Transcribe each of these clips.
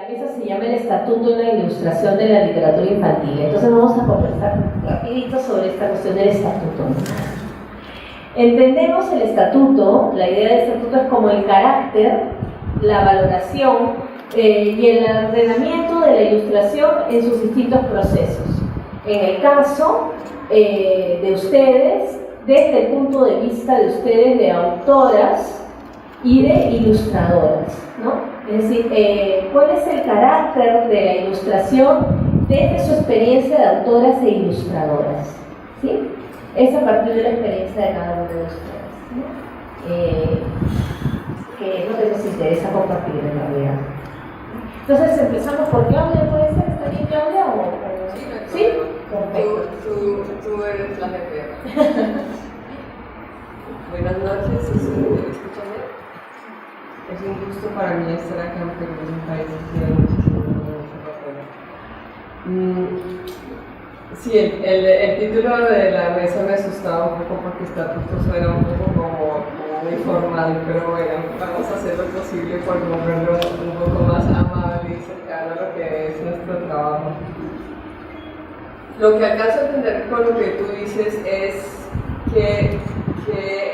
la mesa se llama el Estatuto de la Ilustración de la Literatura Infantil. Entonces vamos a conversar rapidito sobre esta cuestión del estatuto. Entendemos el estatuto, la idea del estatuto es como el carácter, la valoración y el ordenamiento de la ilustración en sus distintos procesos. En el caso de ustedes, desde el punto de vista de ustedes de autoras y de ilustradoras, ¿no? Es decir, ¿cuál es el carácter de la ilustración desde su experiencia de autoras e ilustradoras? ¿Sí? Es a partir de la experiencia de cada uno de ustedes, ¿no? Que es lo que nos interesa compartir en realidad. Entonces empezamos por Claudia, ¿puede ser? ¿Está bien Claudia? ¿Sí? Perfecto. Tú eres la jefe. Buenas noches, ¿me escuchan bien? Es un gusto para mí estar acá en Perú, es un país que tiene muchísimo. Sí, el título de la mesa me asustaba un poco porque estatuto suena un poco como muy formal, pero bueno, vamos a hacer lo posible por volverlo un poco más amable y cercano a lo que es nuestro trabajo. Lo que alcanzo a entender con lo que tú dices es qué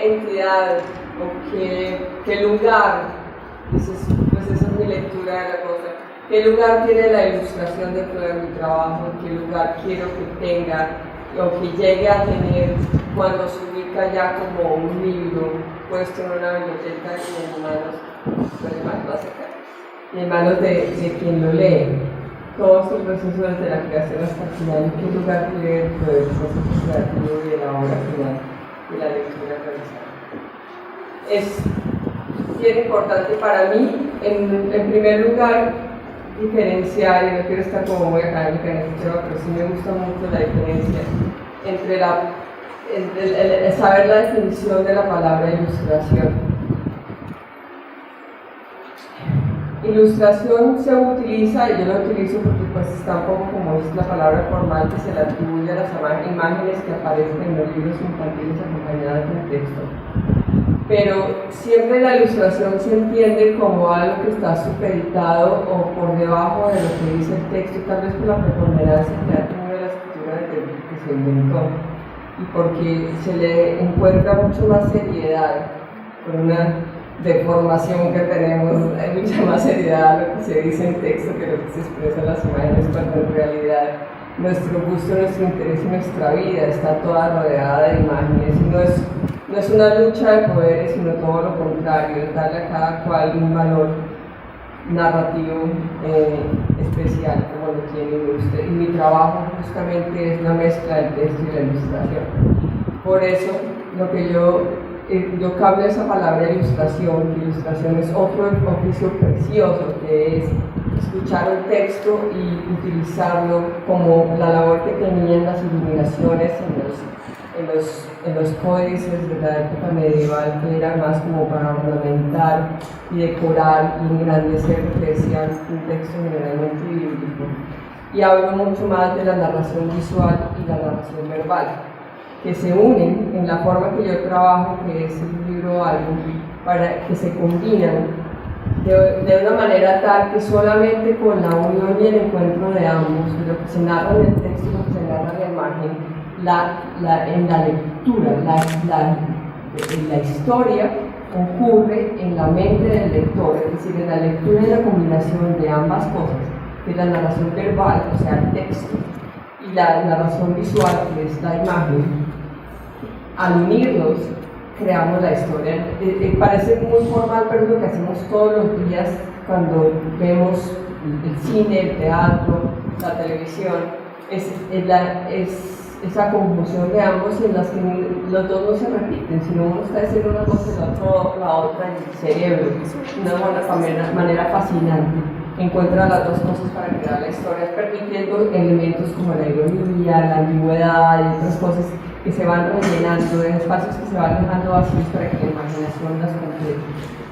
entidad o qué lugar, pues esa es mi lectura de la cosa, qué lugar tiene la ilustración dentro de mi trabajo, qué lugar quiero que tenga o que llegue a tener cuando se ubica ya como un libro puesto en una biblioteca y en manos de quien lo lee. Todo este proceso desde la creación hasta el final, qué lugar tiene dentro del proceso creativo y de la obra final de la lectura realizada. Es bien importante para mí, en primer lugar, diferenciar, y no quiero estar como muy académica en este tema, pero sí me gusta mucho la diferencia entre saber la definición de la palabra ilustración. Ilustración se utiliza, y yo lo utilizo porque pues está un poco como es la palabra formal que se le atribuye a las imágenes que aparecen en los libros infantiles acompañadas del texto. Pero siempre la ilustración se entiende como algo que está supeditado o por debajo de lo que dice el texto, tal vez por la preponderancia que ha tenido la escritura desde que se inventó y porque se le encuentra mucho más seriedad por una deformación que tenemos, hay mucha más seriedad a lo que se dice en texto que lo que se expresa en las imágenes, cuando en realidad nuestro gusto, nuestro interés y nuestra vida está toda rodeada de imágenes. No es una lucha de poderes, sino todo lo contrario, es darle a cada cual un valor narrativo especial como lo tiene usted. Y mi trabajo justamente es la mezcla del texto y la ilustración. Por eso lo que yo cambio esa palabra ilustración, que ilustración es otro oficio precioso, que es escuchar un texto y utilizarlo como la labor que tenían las iluminaciones en los códices de la época medieval, que era más como para ornamentar y decorar y engrandecer lo que decían un texto generalmente bíblico. Y hablo mucho más de la narración visual y la narración verbal, que se unen en la forma que yo trabajo, que es el libro álbum, para que se combinan de una manera tal que solamente con la unión y el encuentro de ambos, de lo que se narra en el texto y lo que se narra en la imagen, en la lectura, la historia ocurre en la mente del lector, es decir, en la lectura y la combinación de ambas cosas, que es la narración verbal, o sea, el texto, y la narración visual, que es la imagen. Al unirlos, creamos la historia. Parece muy formal, pero es lo que hacemos todos los días cuando vemos el cine, el teatro, la televisión. Es esa conjunción de ambos en las que los dos no se repiten, sino uno está diciendo una cosa y el otro la otra en el cerebro. Una manera fascinante. Encuentra las dos cosas para crear la historia, permitiendo elementos como la ironía, la ambigüedad y otras cosas que se van rellenando, en espacios que se van dejando vacíos para que la imaginación las complete,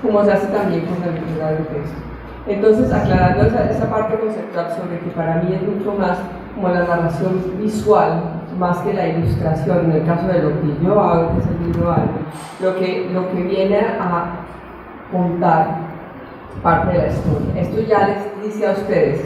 como se hace también con la lectura del texto. Entonces, aclarando esa parte conceptual sobre que para mí es mucho más como la narración visual, más que la ilustración, en el caso de lo que yo hago, que es el libro algo, lo que viene a contar parte de la historia. Esto ya les dice a ustedes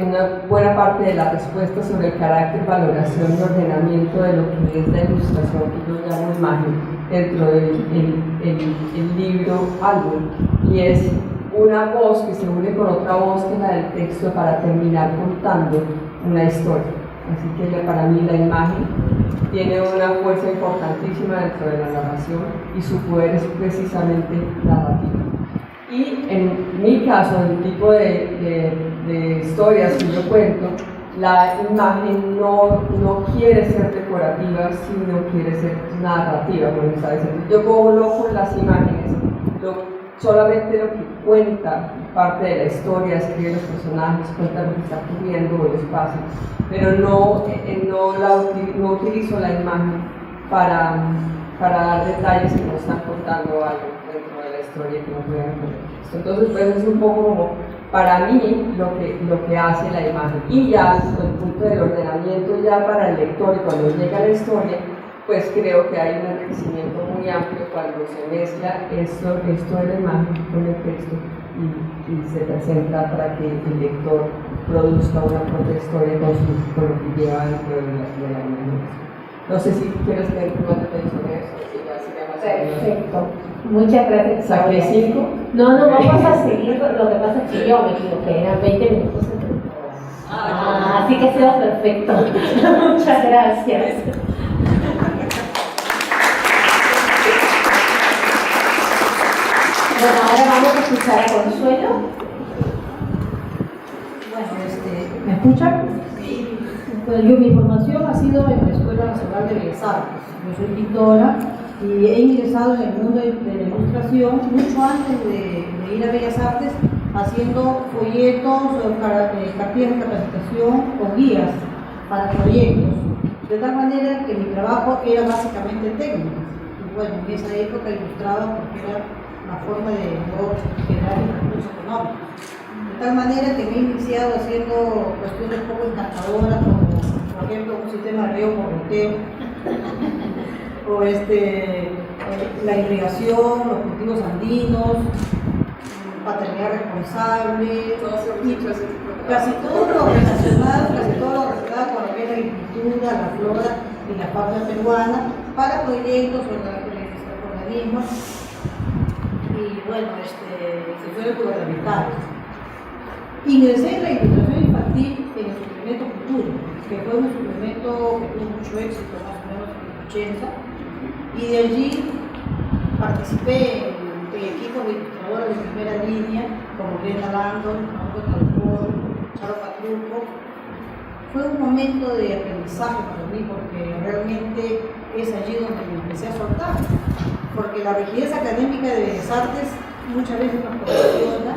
una buena parte de la respuesta sobre el carácter, valoración y ordenamiento de lo que es la ilustración, que yo llamo imagen, dentro del libro álbum, y es una voz que se une con otra voz que es la del texto para terminar contando una historia. Así que para mí la imagen tiene una fuerza importantísima dentro de la narración y su poder es precisamente narrativa. Y en mi caso, el tipo de historias que yo cuento, la imagen no quiere ser decorativa, sino quiere ser narrativa, como está diciendo. Yo coloco las imágenes, solamente lo que cuenta parte de la historia, escribe los personajes, cuenta lo que está ocurriendo o los pasos, pero no utilizo la imagen para dar detalles que nos están contando algo dentro de la historia que no pueden entender. Entonces, pues es un poco como, para mí, lo que hace la imagen. Y ya, desde el punto del ordenamiento, ya para el lector, y cuando llega la historia, pues creo que hay un enriquecimiento muy amplio cuando se mezcla esto de la imagen con el texto y se presenta para que el lector produzca una propia historia con lo que lleva dentro de la imagen. No sé si quieres tener más detalles sobre eso. Perfecto. Muchas gracias. ¿Saqué 5? No, vamos a seguir. Lo que pasa es que yo me equivoqué, eran 20 minutos. Así que ha sido perfecto. Muchas gracias. Bueno, ahora vamos a escuchar a Consuelo. Bueno, ¿me escuchan? Sí. Bueno, mi formación ha sido en la Escuela Nacional de Bellas Artes. Yo soy pintora y he ingresado en el mundo de la ilustración mucho antes de ir a Bellas Artes, haciendo folletos, cartillas de capacitación o guías para proyectos, de tal manera que mi trabajo era básicamente técnico. Y bueno, en esa época ilustraba porque era una forma de generar recursos económicos. De tal manera que me he iniciado haciendo cuestiones poco encantadoras, como por ejemplo un sistema de riego por goteo, o la irrigación, los cultivos andinos, paternidad responsable, casi todo lo relacionado con lo que es la agricultura, la flora y la fauna peruana, para proyectos o organismos y bueno, sectores gubernamentales. Ingresé en la ilustración infantil en el suplemento Futuro, que fue un suplemento que tuvo mucho éxito más o menos en los 80, y de allí participé en equipos de ilustradores de primera línea, como Brenda Landon, Mauro Talcor, Charo Patruco. Fue un momento de aprendizaje para mí, porque realmente es allí donde me empecé a soltar, porque la rigidez académica de Bellas Artes muchas veces nos condiciona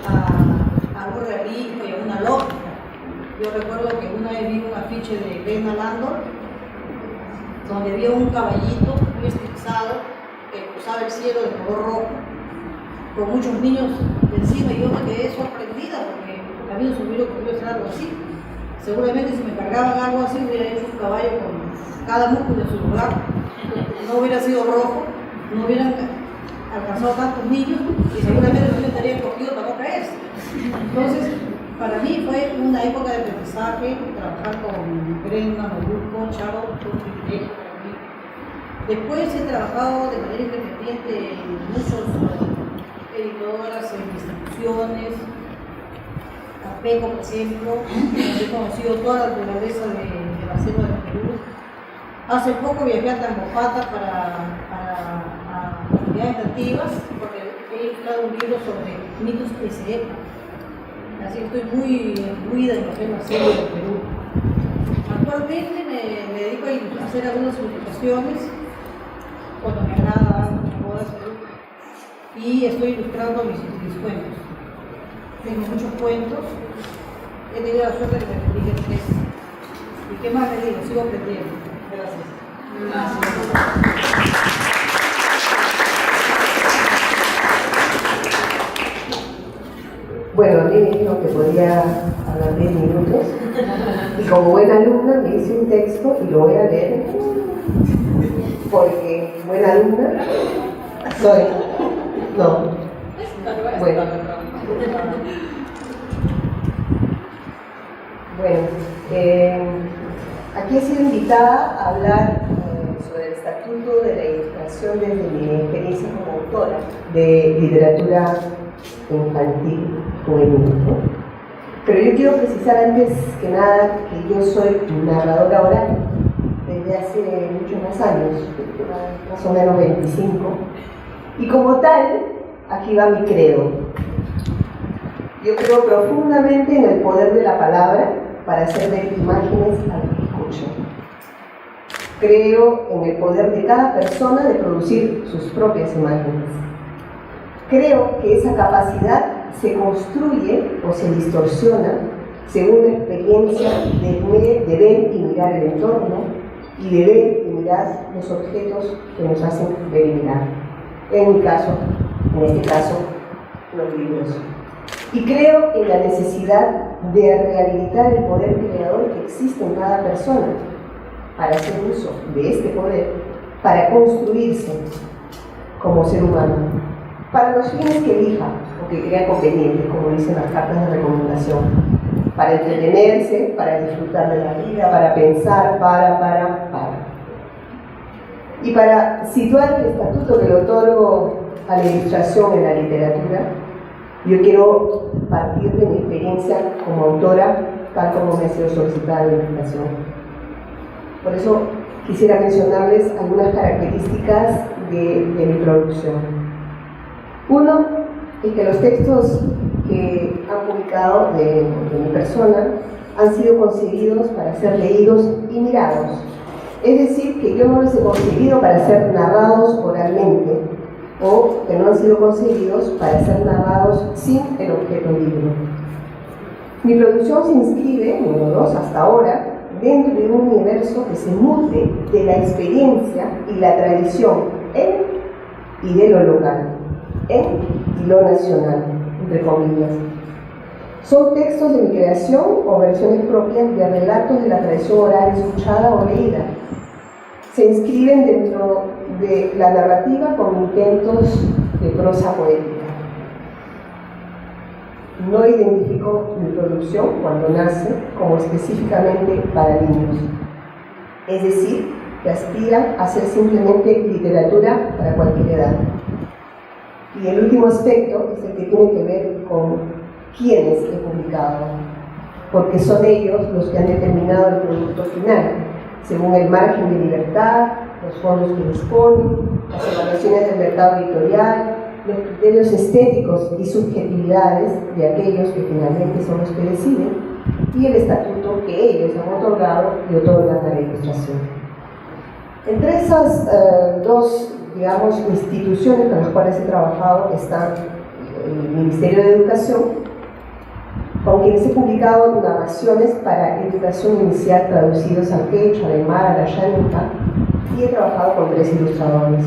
a un realismo y a una lógica. Yo recuerdo que una vez vi un afiche de Brenda Landon donde había un caballito muy estilizado que cruzaba el cielo de color rojo con muchos niños encima, y yo me quedé sorprendida porque a mí no se me hubiera ocurrido hacer algo así. Seguramente si me cargaban algo así hubiera hecho un caballo con cada músculo en su lugar, no hubiera sido rojo, no hubieran alcanzado tantos niños y seguramente no me estarían cogido para no caerse. Entonces, para mí fue una época de aprendizaje, trabajar con Brenda, Molusco, Charo, fue un privilegio para mí. Después he trabajado de manera independiente en muchas editoras, en instituciones, APECO, por ejemplo, donde he conocido toda la naturaleza de la selva del Perú. Hace poco viajé a Tambopata para actividades nativas, porque he ilustrado un libro sobre mitos de esa época. Así que estoy muy incluida en lo que es la selva del Perú. Actualmente me dedico a hacer algunas ilustraciones cuando me agrada, cuando me puedo hacer, y estoy ilustrando mis cuentos. Tengo muchos cuentos, he tenido la suerte de que me publiquen 3. ¿Y qué más le digo? Sigo aprendiendo. Gracias. Bueno, a mí me dijo que podía hablar 10 minutos y como buena alumna me hice un texto y lo voy a leer porque buena alumna soy. No. Bueno, aquí he sido invitada a hablar sobre el Estatuto de la Ilustración desde mi experiencia como autora de literatura infantil juvenil, ¿no? Pero yo quiero precisar antes que nada que yo soy narradora oral desde hace muchos más años, más o menos 25, y como tal, aquí va mi credo. Yo creo profundamente en el poder de la palabra para hacer ver imágenes al que escucha. Creo en el poder de cada persona de producir sus propias imágenes. Creo que esa capacidad se construye o se distorsiona según la experiencia de ver y mirar el entorno y de ver y mirar los objetos que nos hacen ver y mirar. En este caso, los libros. Y creo en la necesidad de rehabilitar el poder creador que existe en cada persona para hacer uso de este poder, para construirse como ser humano, para los fines que elija o que crea conveniente, como dicen las cartas de recomendación, para entretenerse, para disfrutar de la vida, para pensar, para. Y para situar el estatuto que le otorgo a la ilustración en la literatura, yo quiero partir de mi experiencia como autora, tal como me ha sido solicitada la invitación. Por eso quisiera mencionarles algunas características de mi producción. Uno es que los textos que han publicado de mi persona han sido concebidos para ser leídos y mirados. Es decir, que yo no los he concebido para ser narrados oralmente, o que no han sido concebidos para ser narrados sin el objeto libro. Mi producción se inscribe, número 2 hasta ahora, dentro de un universo que se nutre de la experiencia y la tradición en y de lo local, en y lo nacional, entre comillas. Son textos de mi creación o versiones propias de relatos de la tradición oral escuchada o leída. Se inscriben dentro de la narrativa con intentos de prosa poética. No identifico mi producción cuando nace como específicamente para niños, es decir, que aspiran a ser simplemente literatura para cualquier edad. Y el último aspecto es el que tiene que ver con quiénes he publicado, porque son ellos los que han determinado el producto final, según el margen de libertad, los fondos que disponen, las evaluaciones del mercado editorial, los criterios estéticos y subjetividades de aquellos que finalmente son los que deciden, y el estatuto que ellos han otorgado y otorgan a la ilustración. Entre esas dos, digamos, instituciones con las cuales he trabajado está el Ministerio de Educación, con quienes he publicado narraciones para educación inicial traducidos al quechua, al aymara, al ayahuasca, y he trabajado con 3 ilustradores.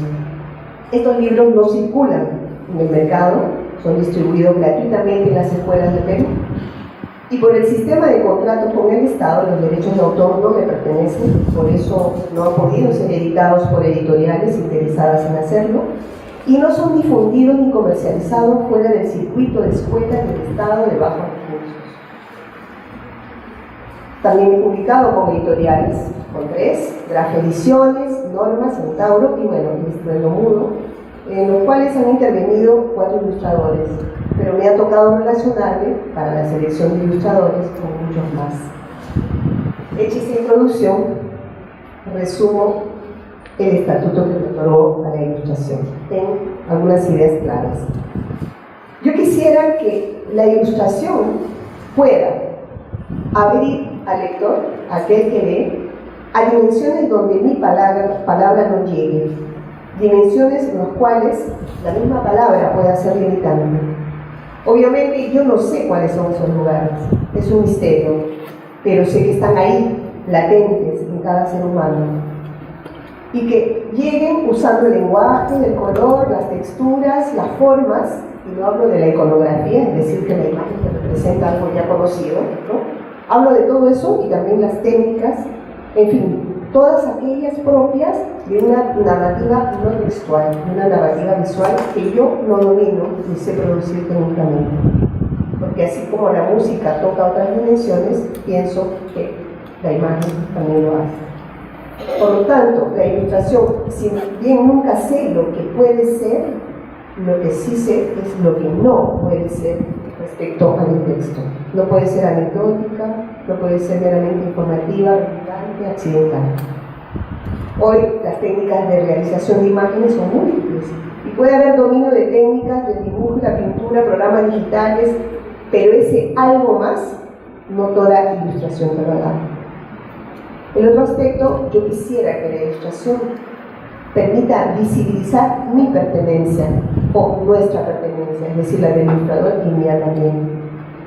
Estos libros no circulan en el mercado, son distribuidos gratuitamente en las escuelas de Perú, y por el sistema de contratos con el Estado, los derechos de autor no me pertenecen, por eso no han podido ser editados por editoriales interesadas en hacerlo, y no son difundidos ni comercializados fuera del circuito de escuelas del Estado de bajos recursos. También he publicado con editoriales, con 3, Graf Ediciones, Norma, Centauro y bueno, Estruendo Mudo, en los cuales han intervenido 4 ilustradores, pero me ha tocado relacionarme para la selección de ilustradores con muchos más. Hecha esta introducción, resumo el estatuto que me otorgó a la ilustración en algunas ideas claras. Yo quisiera que la ilustración pueda abrir al lector, a aquel que lee, a dimensiones donde mi palabra no llegue, dimensiones en las cuales la misma palabra pueda ser limitante. Obviamente yo no sé cuáles son esos lugares, es un misterio, pero sé que están ahí, latentes en cada ser humano, y que lleguen usando el lenguaje, el color, las texturas, las formas, y no hablo de la iconografía, es decir, que la imagen que representa algo ya conocido, ¿no? Hablo de todo eso y también las técnicas, en fin, todas aquellas propias de una narrativa no textual, de una narrativa visual que yo no domino ni sé producir técnicamente. Porque así como la música toca otras dimensiones, pienso que la imagen también lo hace. Por lo tanto, la ilustración, si bien nunca sé lo que puede ser, lo que sí sé es lo que no puede ser respecto a mi texto. No puede ser anecdótica, no puede ser meramente informativa, relevante, accidental. Hoy las técnicas de realización de imágenes son múltiples y puede haber dominio de técnicas de dibujo, la pintura, programas digitales, pero ese algo más no toda ilustración te lo da. El otro aspecto, yo quisiera que la ilustración permita visibilizar mi pertenencia o nuestra pertenencia, es decir, la del ilustrador y mía también.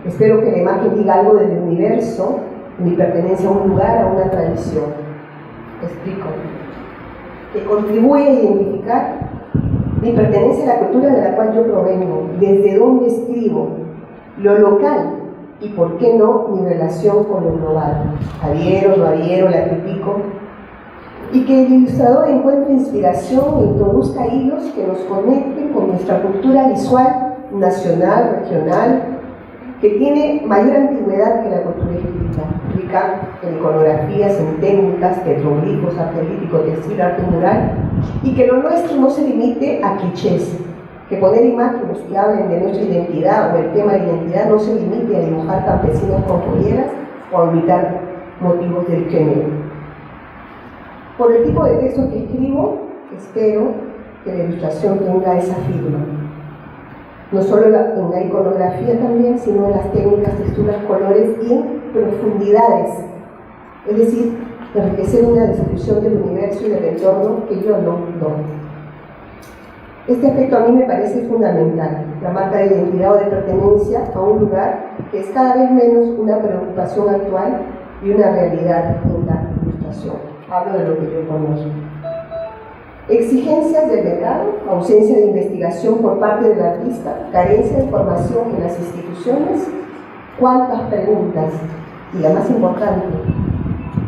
Espero que la imagen diga algo del universo, mi pertenencia a un lugar, a una tradición. Explico. Que contribuye a identificar mi pertenencia a la cultura de la cual yo provengo, desde dónde escribo, lo local y, por qué no, mi relación con lo global. Adhiero, no adhiero, la critico. Y que el ilustrador encuentre inspiración e introduzca hilos que nos conecten con nuestra cultura visual nacional, regional, que tiene mayor antigüedad que la cultura escrita, rica en iconografías, en técnicas, petroglifos, arte lítico, textil, arte mural, y que lo nuestro no se limite a clichés, que poner imágenes que hablen de nuestra identidad o el tema de identidad no se limite a dibujar campesinos con polleras o a imitar motivos del género. Por el tipo de texto que escribo, espero que la ilustración tenga esa firma. No solo en la iconografía también, sino en las técnicas, texturas, colores y en profundidades. Es decir, enriquecer una descripción del universo y del entorno que yo no doy. Este aspecto a mí me parece fundamental, la marca de identidad o de pertenencia a un lugar que es cada vez menos una preocupación actual y una realidad en la ilustración. Hablo de lo que yo conozco. Exigencias del mercado, ausencia de investigación por parte del artista, carencia de formación en las instituciones. ¿Cuántas preguntas? Y la más importante,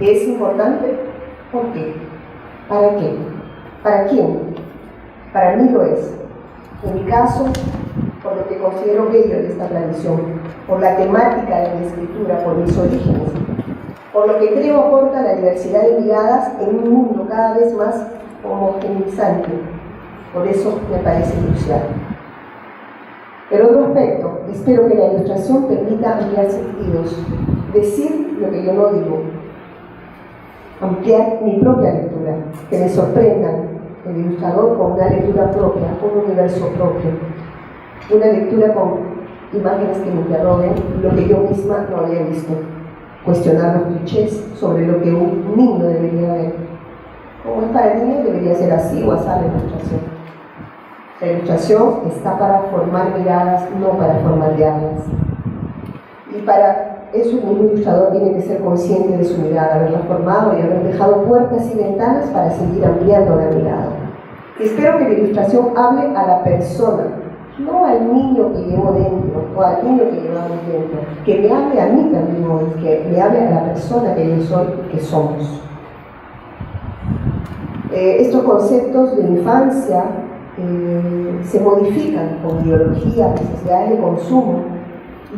¿es importante? ¿Por qué? ¿Para qué? ¿Para quién? Para mí lo es. En mi caso, por lo que considero bello de esta tradición, por la temática de mi escritura, por mis orígenes, por lo que creo aporta la diversidad de miradas en un mundo cada vez más homogeneizante. Por eso me parece crucial. El otro aspecto, espero que la ilustración permita ampliar sentidos, decir lo que yo no digo, ampliar mi propia lectura, que me sorprendan el ilustrador con una lectura propia, un universo propio, una lectura con imágenes que me interroguen lo que yo misma no había visto. Cuestionar los clichés sobre lo que un niño debería ver. Como es para niños, debería ser así o así la ilustración. La ilustración está para formar miradas, no para formatearlas. Y para eso el mismo ilustrador tiene que ser consciente de su mirada, haberla formado y haber dejado puertas y ventanas para seguir ampliando la mirada. Espero que la ilustración hable a la persona, no al niño que llevo dentro o al niño que llevamos dentro, que me hable a mí también hoy, que me hable a la persona que yo soy y que somos. Estos conceptos de infancia se modifican con ideología, necesidades de consumo.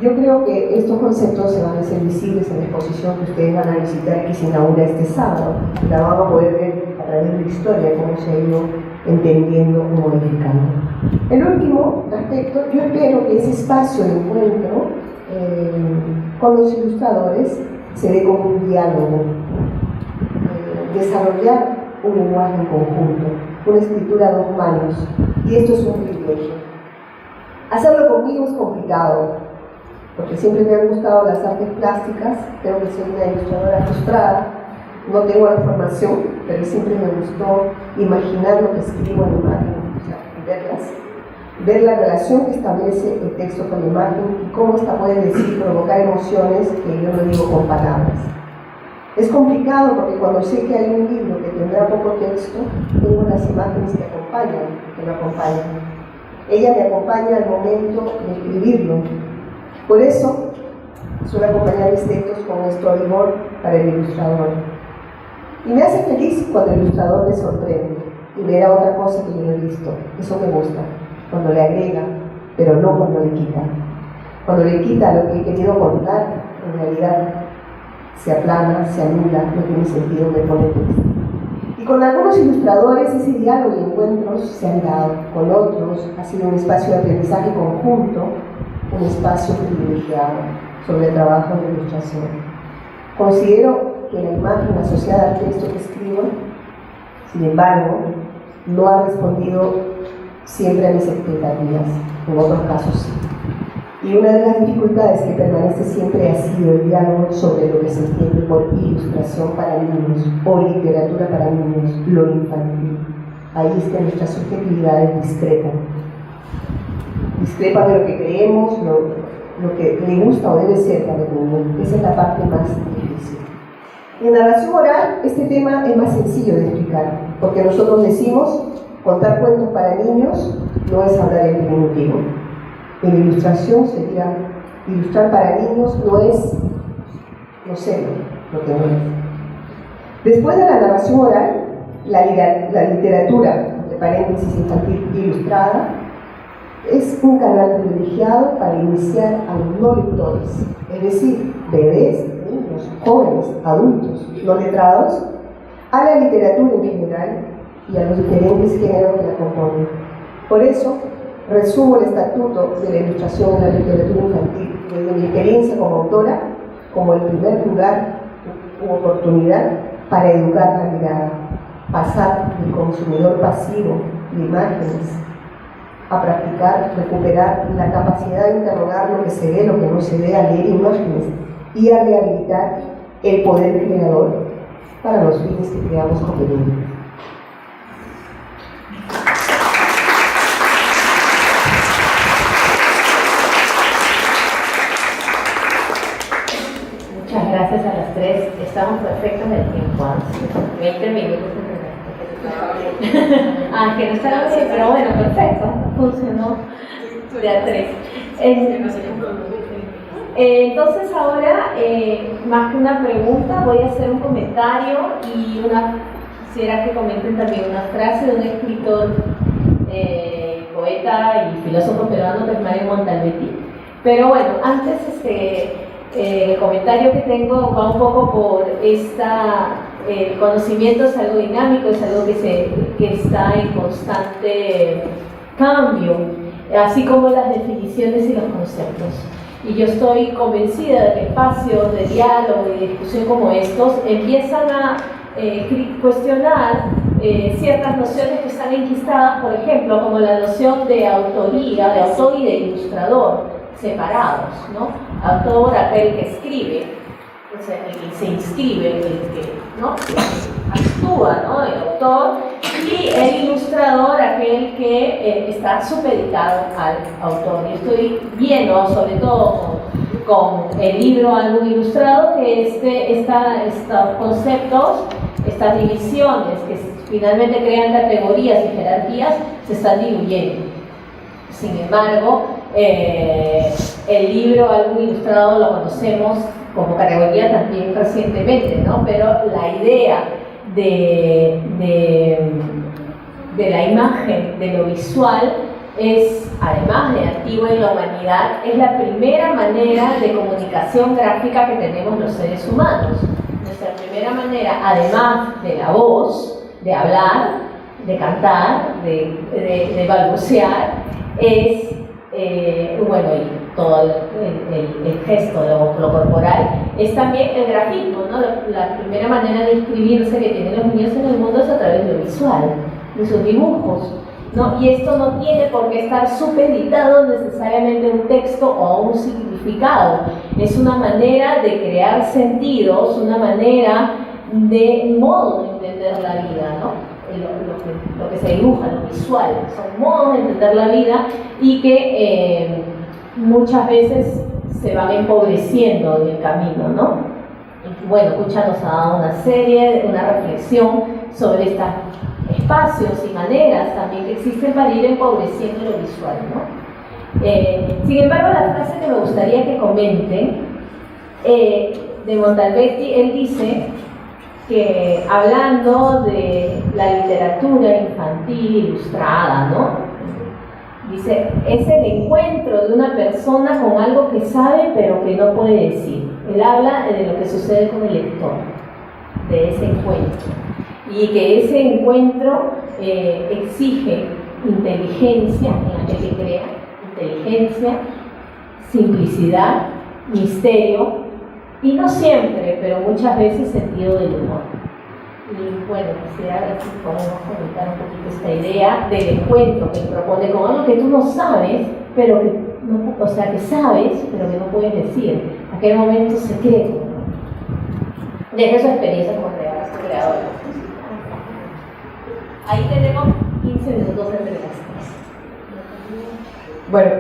Yo creo que estos conceptos se van a hacer visibles en la exposición que ustedes van a visitar, que se inaugura este sábado. La van a poder ver a través de la historia, cómo se ha ido entendiendo y modificando. El último aspecto, yo espero que ese espacio de encuentro con los ilustradores se dé como un diálogo, desarrollar un lenguaje en conjunto, una escritura a dos manos, y esto es un privilegio. Hacerlo conmigo es complicado, porque siempre me han gustado las artes plásticas, creo que soy una ilustradora frustrada, no tengo la formación, pero siempre me gustó imaginar lo que escribo en imágenes, o sea, verlas, ver la relación que establece el texto con la imagen y cómo esta puede decir, provocar emociones que yo no digo con palabras. Es complicado porque cuando sé que hay un libro que tendrá poco texto, tengo las imágenes que lo acompañan. Ella me acompaña al momento de escribirlo. Por eso, suelo acompañar mis textos con un storyboard para el ilustrador. Y me hace feliz cuando el ilustrador me sorprende y me da otra cosa que yo no he visto. Eso me gusta, cuando le agrega, pero no cuando le quita. Cuando le quita lo que he querido contar, en realidad se aplana, se anula, no tiene sentido, me pone triste. Y con algunos ilustradores ese diálogo y encuentros se han dado, con otros ha sido un espacio de aprendizaje conjunto, un espacio privilegiado sobre el trabajo de ilustración. Considero que la imagen asociada al texto que escribo, sin embargo, no ha respondido siempre a mis expectativas, en otros casos sí. Y una de las dificultades que permanece siempre ha sido el diálogo sobre lo que se entiende por ilustración para niños o literatura para niños, lo infantil. Ahí es que nuestras subjetividades discrepan. Discrepan de lo que creemos, lo que le gusta o debe ser para el niño. Esa es la parte más difícil. En narración oral, este tema es más sencillo de explicar, porque nosotros decimos, contar cuentos para niños no es hablar en diminutivo. En ilustración sería, ilustrar para niños no es, no sé, lo que no es. Después de la narración oral, la literatura, de paréntesis infantil ilustrada, es un canal privilegiado para iniciar a los no lectores, es decir, bebés, niños, jóvenes, adultos, no letrados, a la literatura en general y a los diferentes géneros que la componen. Por eso, resumo el estatuto de la ilustración en la literatura infantil desde mi experiencia como autora como el primer lugar u oportunidad para educar la mirada, pasar del consumidor pasivo de imágenes a practicar, recuperar la capacidad de interrogar lo que se ve, lo que no se ve, a leer imágenes y a rehabilitar el poder creador para los fines que creamos convenientes. Muchas gracias a las tres. Estamos perfectos en el tiempo. 20 minutos. Que no está bien, pero bueno, perfecto. Funcionó de a tres. Entonces ahora, más que una pregunta, voy a hacer un comentario y quisiera que comenten también una frase de un escritor, poeta y filósofo peruano que es Mario Montalbetti. Pero bueno, antes el comentario que tengo va un poco por el conocimiento es algo dinámico, es algo que está en constante cambio, así como las definiciones y los conceptos. Y yo estoy convencida de que espacios de diálogo y de discusión como estos empiezan a cuestionar ciertas nociones que están enquistadas, por ejemplo, como la noción de autoría, de autor y de ilustrador, separados, ¿no? Autor, aquel que escribe, o sea, el que se inscribe, el que, ¿no?, actúa, ¿no?, el autor, y el ilustrador, aquel que está supeditado al autor. Y estoy viendo, sobre todo con el libro Álbum Ilustrado, que estos conceptos, estas divisiones que finalmente crean categorías y jerarquías, se están diluyendo. Sin embargo, el libro Álbum Ilustrado lo conocemos como categoría también recientemente, ¿no? Pero la idea de la imagen, de lo visual, es, además de antigua en la humanidad, es la primera manera de comunicación gráfica que tenemos los seres humanos. Nuestra primera manera, además de la voz, de hablar, de cantar, de balbucear, es, bueno, y todo el gesto, lo corporal, es también el grafismo, ¿no? La primera manera de inscribirse que tienen los niños en el mundo es a través de lo visual, de sus dibujos, ¿no? Y esto no tiene por qué estar supeditado necesariamente a un texto o a un significado. Es una manera de crear sentidos, una manera de modo de entender la vida, ¿no? Lo que se dibuja, lo visual, son modos de entender la vida y que muchas veces se van empobreciendo en el camino, ¿no? Y bueno, Cucha nos ha dado una reflexión sobre estos espacios y maneras también que existen para ir empobreciendo lo visual, ¿no? Sin embargo, la frase que me gustaría que comenten de Montalbetti, él dice que hablando de la literatura infantil ilustrada, ¿no? Dice, es el encuentro de una persona con algo que sabe pero que no puede decir. Él habla de lo que sucede con el lector, de ese encuentro. Y que ese encuentro exige inteligencia en aquel que crea, inteligencia, simplicidad, misterio, y no siempre, pero muchas veces sentido del humor. Y bueno, quisiera ver si podemos comentar un poquito esta idea del encuentro que propone con algo que tú no sabes, pero que no, o sea, que sabes, pero que no puedes decir. Aquel momento secreto, ¿no? Desde su experiencia como creadora. Ahí tenemos 15 minutos entre las tres. Bueno,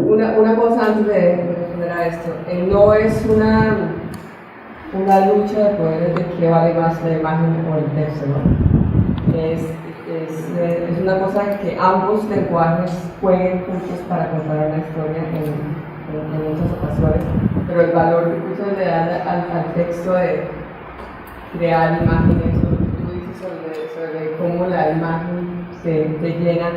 una cosa antes de responder a esto. No es una lucha de poderes de qué vale más la imagen o el texto, ¿no? Es una cosa que ambos lenguajes jueguen juntos para contar una historia en muchas ocasiones, pero el valor que incluso le dan al texto de crear imágenes, o lo que tú dices sobre cómo la imagen se llena,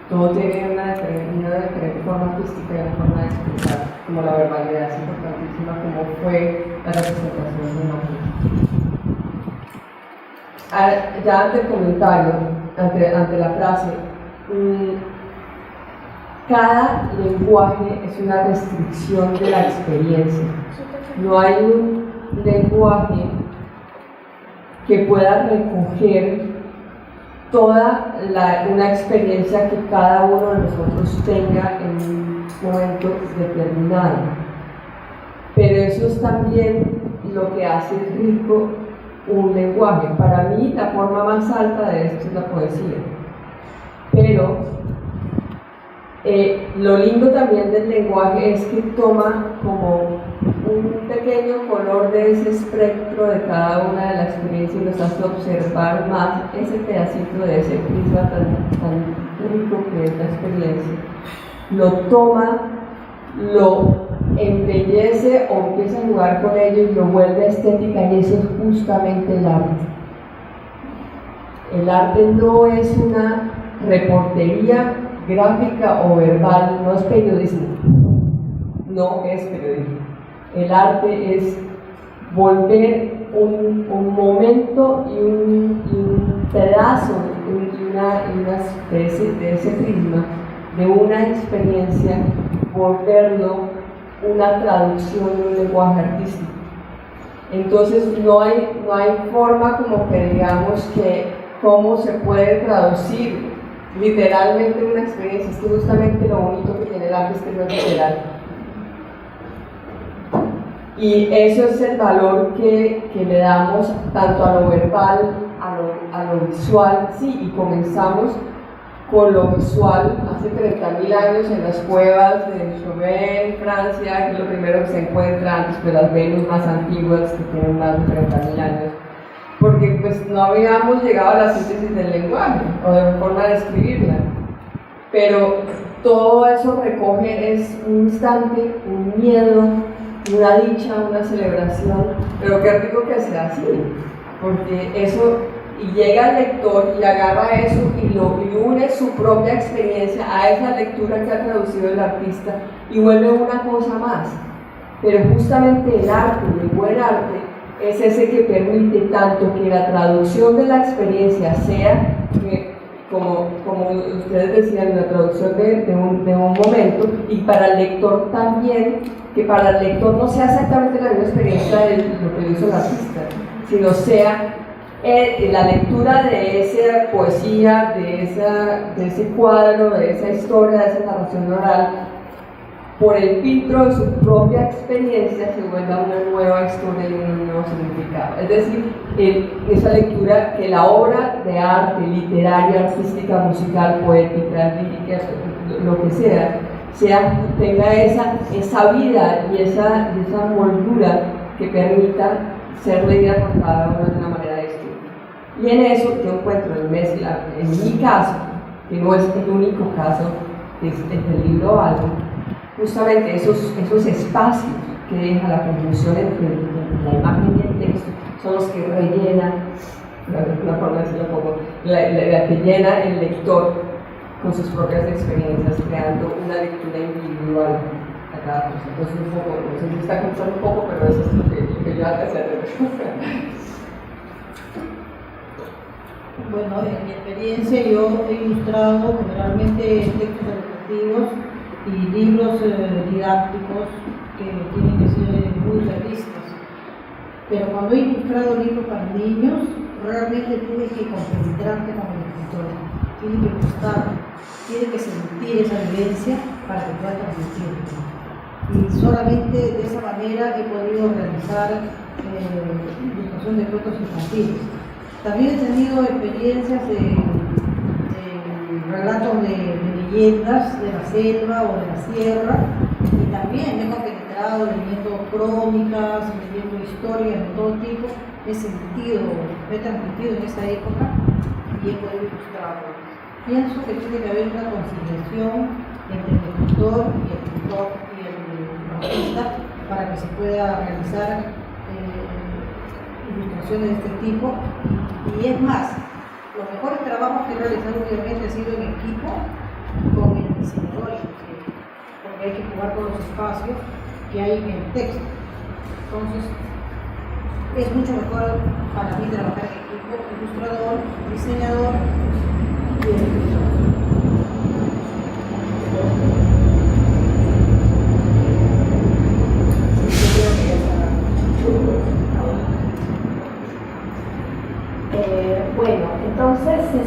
todo tiene una diferente forma artística y una forma de expresar, como la verbalidad es importantísima, como fue la representación de imagen. Ya ante el comentario, ante la frase, cada lenguaje es una restricción de la experiencia. No hay un lenguaje que pueda recoger toda una experiencia que cada uno de nosotros tenga en un momento determinado. Pero eso es también lo que hace rico un lenguaje. Para mí la forma más alta de esto es la poesía. Pero lo lindo también del lenguaje es que toma como un pequeño color de ese espectro de cada una de las experiencias y nos hace observar más ese pedacito de ese prisma tan rico que es la experiencia. Lo toma, lo embellece o empieza a jugar con ello y lo vuelve estética, y eso es justamente el arte. El arte no es una reportería gráfica o verbal, no es periodismo, no es periodismo. El arte es volver un momento y un pedazo de ese prisma, de una experiencia, volverlo una traducción de un lenguaje artístico. Entonces no hay forma como que digamos que cómo se puede traducir literalmente una experiencia. Es que justamente lo bonito que tiene el arte es que no es literal. Y eso es el valor que le damos tanto a lo verbal, a lo visual, sí, y comenzamos con lo visual hace 30.000 años en las cuevas de Chauvet, Francia, que es lo primero que se encuentra antes de las Venus más antiguas que tienen más de 30.000 años, porque pues no habíamos llegado a la síntesis del lenguaje o de forma de escribirla, pero todo eso recoge es un instante, un miedo, una dicha, una celebración, pero qué rico que sea así, porque eso, y llega el lector y agarra eso y une su propia experiencia a esa lectura que ha traducido el artista y vuelve una cosa más. Pero justamente el arte, el buen arte, es ese que permite tanto que la traducción de la experiencia sea, como ustedes decían, la traducción de un momento, y para el lector también, que para el lector no sea exactamente la misma experiencia de lo que hizo el artista, sino sea la lectura de esa poesía, de ese cuadro, de esa historia, de esa narración oral, por el filtro de su propia experiencia se vuelva una nueva historia y un nuevo significado. Es decir, esa lectura, que la obra de arte, literaria, artística, musical, poética, lírica, lo que sea, tenga esa vida y esa moldura que permita ser leída por cada uno de una manera distinta. Y en eso yo encuentro en mi caso, que no es el único caso, que es el libro álbum, justamente esos espacios que deja la conjunción entre la imagen y el texto, son los que rellenan, una forma de decirlo un poco, la que llena el lector con sus propias experiencias, creando una lectura individual a cada cosa. Entonces, un poco, no sé si está contando un poco, pero eso es lo que yo alcancé a hacer. Bueno, en mi experiencia yo he ilustrado generalmente textos educativos y libros didácticos que tienen que ser muy realistas. Pero cuando he ilustrado libros para niños, realmente tienes que concentrarte con el escritor, tienes que gustar, tienes que sentir esa vivencia para que puedas transmitirlo. Y solamente de esa manera he podido realizar ilustración de cuentos infantiles. También he tenido experiencias de relatos de leyendas de la selva o de la sierra, y también me he compenetrado leyendo crónicas, leyendo historias de todo tipo, me he transmitido en esa época y he podido ilustrarlo. Pienso que tiene que haber una conciliación entre el escritor y el pintor y el artista para que se pueda realizar ilustraciones de este tipo. Y es más, los mejores trabajos que he realizado últimamente han sido en equipo con el diseñador, porque hay que jugar con los espacios que hay en el texto. Entonces, es mucho mejor para mí trabajar en equipo, ilustrador, diseñador y el escritor. Bueno, entonces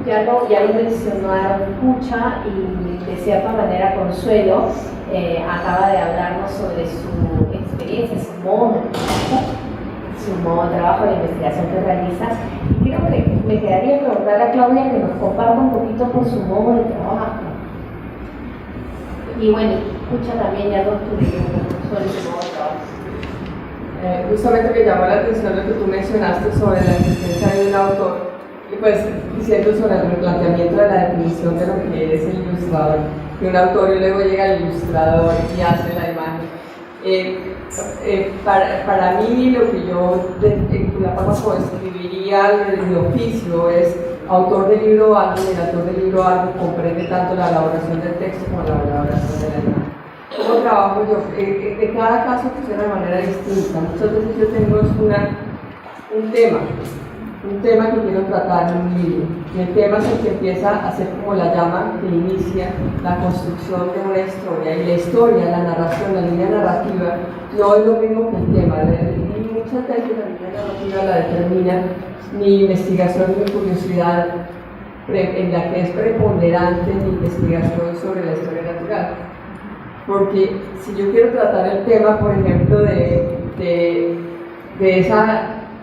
ya lo mencionaron Pucha, y de cierta manera Consuelo acaba de hablarnos sobre su experiencia, su modo de trabajo, la investigación que realiza. Y creo que me quedaría preguntarle a Claudia que nos comparta un poquito por su modo de trabajo. Y bueno, Pucha también ya nos tuvieron sobre su modo de trabajo. Justamente me llamó la atención lo que tú mencionaste sobre la existencia de un autor, y pues diciendo sobre el replanteamiento de la definición de lo que es el ilustrador, que un autor y luego llega el ilustrador y hace la imagen. Para mí lo que yo de la forma como escribiría el oficio es autor del libro algo, y el autor del libro algo comprende tanto la elaboración del texto como la elaboración de la imagen. ¿Cómo trabajo yo? En cada caso funciona de manera distinta. Muchas veces yo tengo un tema que quiero tratar en un libro. Y el tema es el que empieza a ser como la llama que inicia la construcción de una historia. Y la historia, la narración, la línea narrativa, no es lo mismo que el tema. Y muchas veces la línea narrativa la determina mi investigación, mi curiosidad, en la que es preponderante mi investigación sobre la historia natural. Porque si yo quiero tratar el tema, por ejemplo, de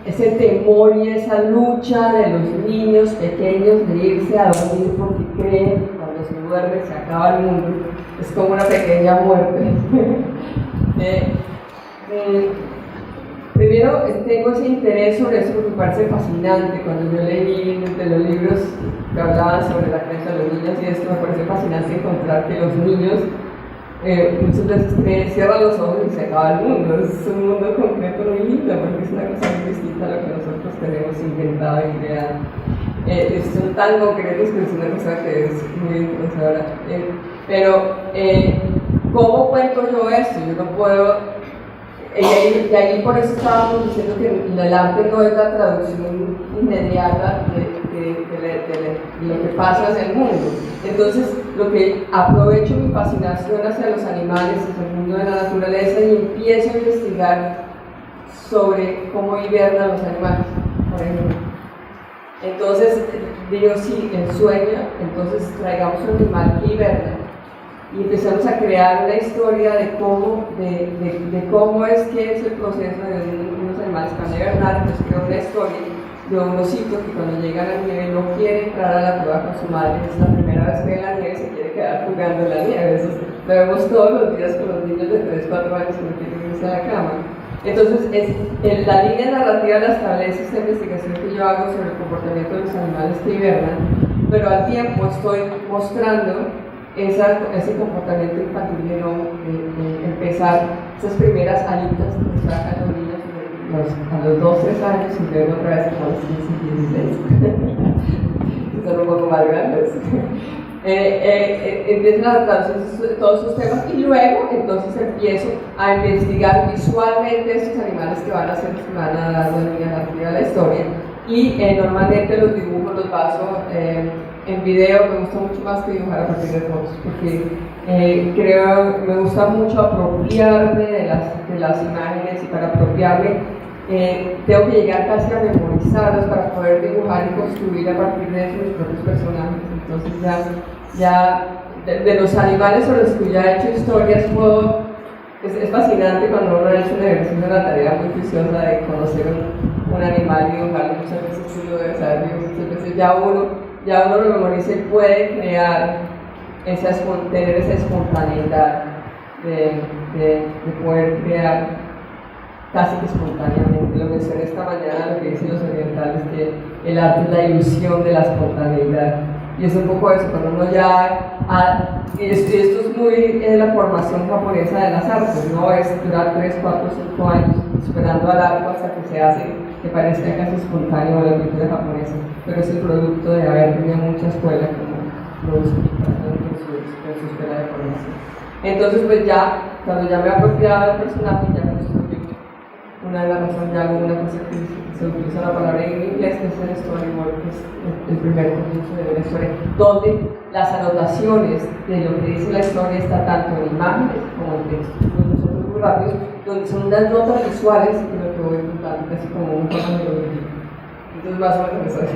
ese temor y esa lucha de los niños pequeños de irse a dormir porque creen que cuando se duerme se acaba el mundo, es como una pequeña muerte. Primero tengo ese interés sobre eso porque me parece fascinante. Cuando yo leí de los libros que hablaban sobre la creencia de los niños y esto, me parece fascinante encontrar que los niños muchas veces cierran los ojos y se acaba el mundo. Es un mundo concreto muy lindo porque es una cosa muy distinta a lo que nosotros tenemos inventado y creado. Son tan concretos que es una cosa que es muy interesante. Pero, ¿cómo cuento yo esto? Yo no puedo. Y ahí por eso estábamos diciendo que el arte no es la traducción inmediata de lo que pasa en el mundo. Entonces, lo que aprovecho mi fascinación hacia los animales, hacia el mundo de la naturaleza, y empiezo a investigar sobre cómo hibernan los animales, por ejemplo. Entonces, digo, sí, el sueño, entonces traigamos un animal que hiberna. Y empezamos a crear una historia de cómo es que es el proceso de unos animales que van a hibernar. Entonces creo una historia de un osito que cuando llega a la nieve no quiere entrar a la cueva con su madre. Es la primera vez que ve la nieve y se quiere quedar jugando en la nieve. Eso lo vemos todos los días con los niños de 3, 4 años que no quieren irse a la cama. Entonces, la línea narrativa la establece esta investigación que yo hago sobre el comportamiento de los animales que hibernan, pero al tiempo estoy mostrando ese comportamiento infantil de empezar esas primeras alitas que sacan los niños a los 2, 3 años y luego otra vez a los 15, 16. Son un poco más grandes. Empiezan a traducir todos esos temas y luego entonces empiezo a investigar visualmente estos animales que van a ser los que van a dar la narrativa de la historia y normalmente los dibujos los baso en video. Me gusta mucho más que dibujar a partir de fotos porque me gusta mucho apropiarme de las imágenes, y para apropiarme tengo que llegar casi a memorizarlos para poder dibujar y construir a partir de eso mis propios personajes. Entonces ya de los animales sobre los que ya he hecho historias es fascinante cuando uno ha hecho un ejercicio, una tarea muy juiciosa de conocer un animal y dibujarlo. Muchas veces tú lo debes saber, muchas veces ya uno lo memoriza y puede crear tener esa espontaneidad de poder crear casi que espontáneamente. Lo mencioné esta mañana, lo que dicen los orientales, que el arte es la ilusión de la espontaneidad. Y es un poco eso, cuando uno esto es muy la formación japonesa de las artes, no es durar 3, 4, 5 años esperando al arte hasta que se hace, que parezca casi espontáneo de la cultura japonesa, pero es el producto de haber tenido mucha escuela como produce en su escuela de formación. Entonces pues cuando ya me apropiaba del personaje, ya construí una narración, ya hago una cosa que se utiliza la palabra en inglés, que es el storyboard, que es el primer comienzo de una historia, donde las anotaciones de lo que dice la historia está tanto en imágenes como en texto. Nosotros muy rápidos, donde son unas notas visuales de lo que voy contando, casi como un poco de biología. Entonces más o menos eso es.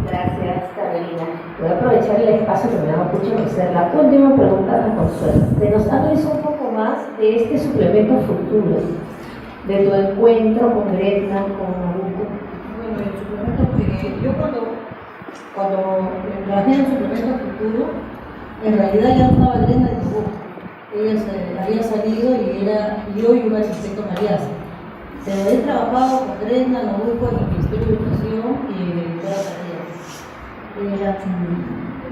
Gracias, Carolina. Voy a aprovechar el espacio que me da mucho conocer. La última pregunta a Consuelo. Te nos hables un poco más de este suplemento futuro, de tu encuentro con Gretna, con Nabucco. Bueno, el suplemento, yo cuando trabajé en el suplemento futuro, en realidad ya no estaba Gretna de Nabucco. Ella había salido y yo iba al arquitecto Marias. Pero he trabajado con Gretna, Nabucco en el Ministerio de Educación y en el Editora Tareas.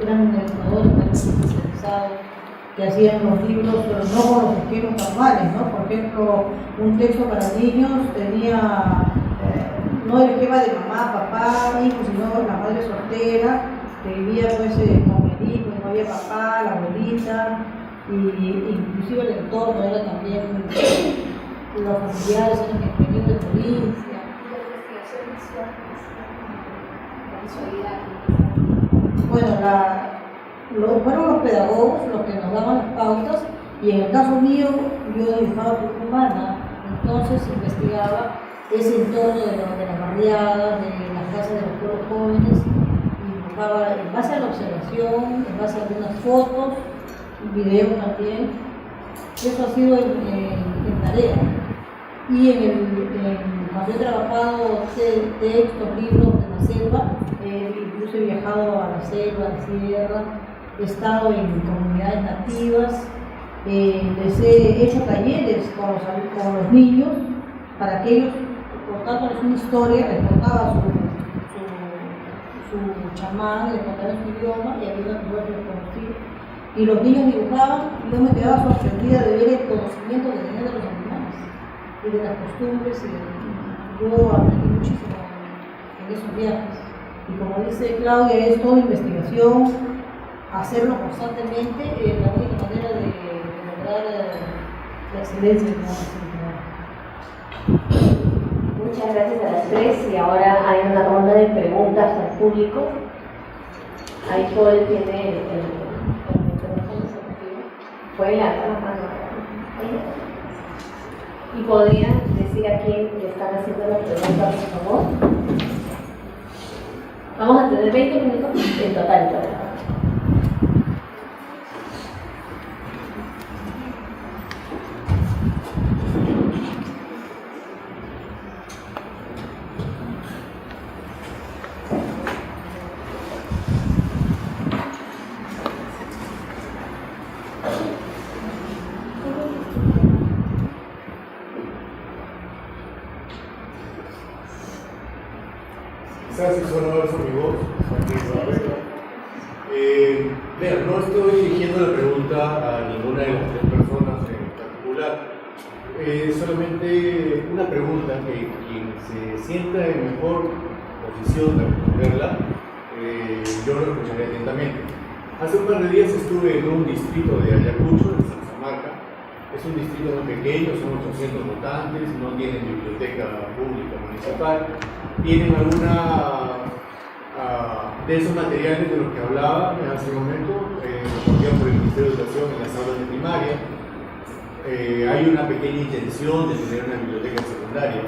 Eran educadores muy especializados que hacían los libros, pero no con los esquemas normales, ¿no? Por ejemplo, un texto para niños tenía no el esquema de mamá, papá, hijo, sino la madre soltera, que vivía pues con el hijo, no había papá, la abuelita, y inclusive el entorno era también, los familiares eran ingenieros de provincia. Bueno, fueron los pedagogos los que nos daban las pautas, y en el caso mío yo dibujaba figura humana, entonces investigaba ese entorno de las barriadas, de las casas de los pueblos jóvenes, y dibujaba en base a la observación, en base a algunas fotos, videos también. Eso ha sido en tarea. Y cuando he trabajado textos, libros de la selva, incluso he viajado a la selva, a la sierra, he estado en comunidades nativas, les he hecho talleres con los niños para que ellos, contándoles una historia, les contaba su chamán, les contaba su idioma y había una lugar reconocido. Y los niños dibujaban y yo me quedaba sorprendida de ver el conocimiento que tenían de los animales y de las costumbres. Yo aprendí muchísimo en esos viajes. Y como dice Claudia, es toda investigación, hacerlo constantemente, la única manera de lograr la excelencia en la sociedad. Muchas gracias a las tres, y ahora hay una ronda de preguntas al público. Ahí Paul tiene el micrófono. Puede levantar la mano. Y podrían decir a quién le están haciendo la pregunta, por favor. Vamos a tener 20 minutos en total. Quizás si suena mal mi voz, no estoy dirigiendo la pregunta a ninguna de las tres personas en particular. Solamente una pregunta que quien se sienta en mejor posición de responderla, yo lo escucharé atentamente. Hace un par de días estuve en un distrito de Ayacucho, en Sanzamarca. Es un distrito muy pequeño, son 800 votantes, no tienen biblioteca pública municipal, tienen alguna de esos materiales de los que hablaba hace un momento, por el Ministerio de Educación en las aulas de primaria. Hay una pequeña intención de tener una biblioteca secundaria.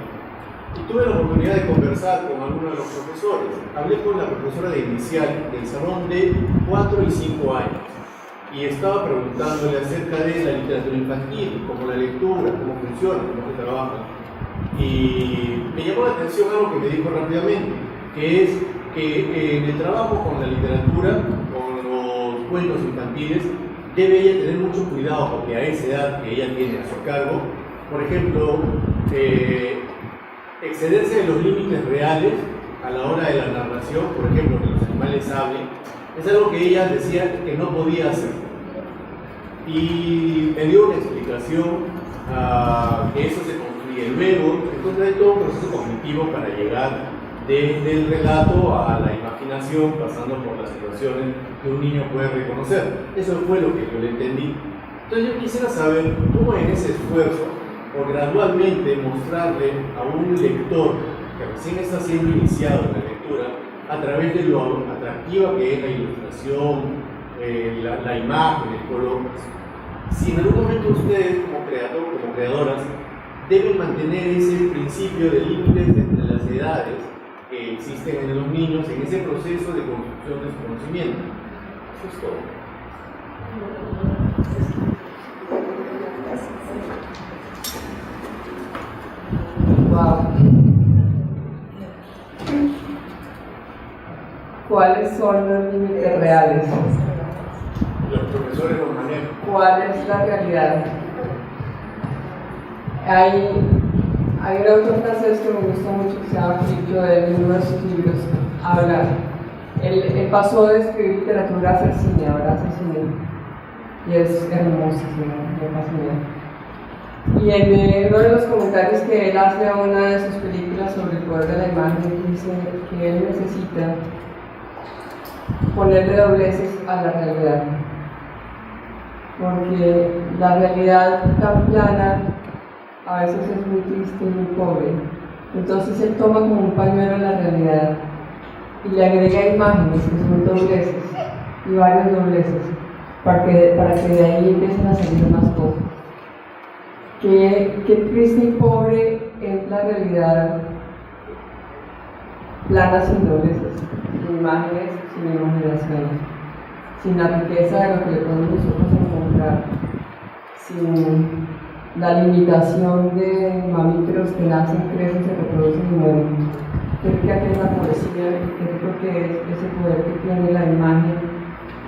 Y tuve la oportunidad de conversar con algunos de los profesores. Hablé con la profesora de inicial del salón de 4 y 5 años y estaba preguntándole acerca de la literatura infantil, cómo la lectura, cómo funciona, cómo se trabaja. Y me llamó la atención algo que me dijo rápidamente, que es que en el trabajo con la literatura, con los cuentos infantiles, debe ella tener mucho cuidado porque a esa edad que ella tiene a su cargo, por ejemplo, excederse de los límites reales a la hora de la narración, por ejemplo, que los animales hablen, es algo que ella decía que no podía hacer. Y me dio una explicación que eso se construye luego, entonces hay todo un proceso cognitivo para llegar del relato a la imaginación, pasando por las situaciones que un niño puede reconocer. Eso fue lo que yo le entendí. Entonces yo quisiera saber cómo en ese esfuerzo, o gradualmente mostrarle a un lector que recién está siendo iniciado en la lectura, a través de lo atractiva que es la ilustración, la imagen, el color, si en algún momento ustedes como creadoras deben mantener ese principio de límites entre las edades que existen en los niños en ese proceso de construcción de su conocimiento. Eso es todo. Wow. ¿Cuáles son los límites reales? Los profesores los manejan. ¿Cuál es la realidad? Hay un autor francés que me gusta mucho que se llama Philippe Joël, en uno de sus libros habla. Él pasó de escribir literatura a hacer cine, ahora hace cine. Y es hermosísimo, me fascina. Y en uno de los comentarios que él hace a una de sus películas sobre el poder de la imagen, dice que él necesita ponerle dobleces a la realidad. Porque la realidad tan plana a veces es muy triste y muy pobre. Entonces él toma como un pañuelo la realidad y le agrega imágenes que son dobleces y varios dobleces para que de ahí empiecen a salir más cosas. Qué triste y pobre es la realidad plana sin dobleces, sin imágenes, sin imaginación, sin la riqueza de lo que le podemos nosotros encontrar, sin la limitación de mamíferos que nacen, crecen, se reproducen y mueren. Qué rica que es la poesía, qué rico que es ese poder que tiene la imagen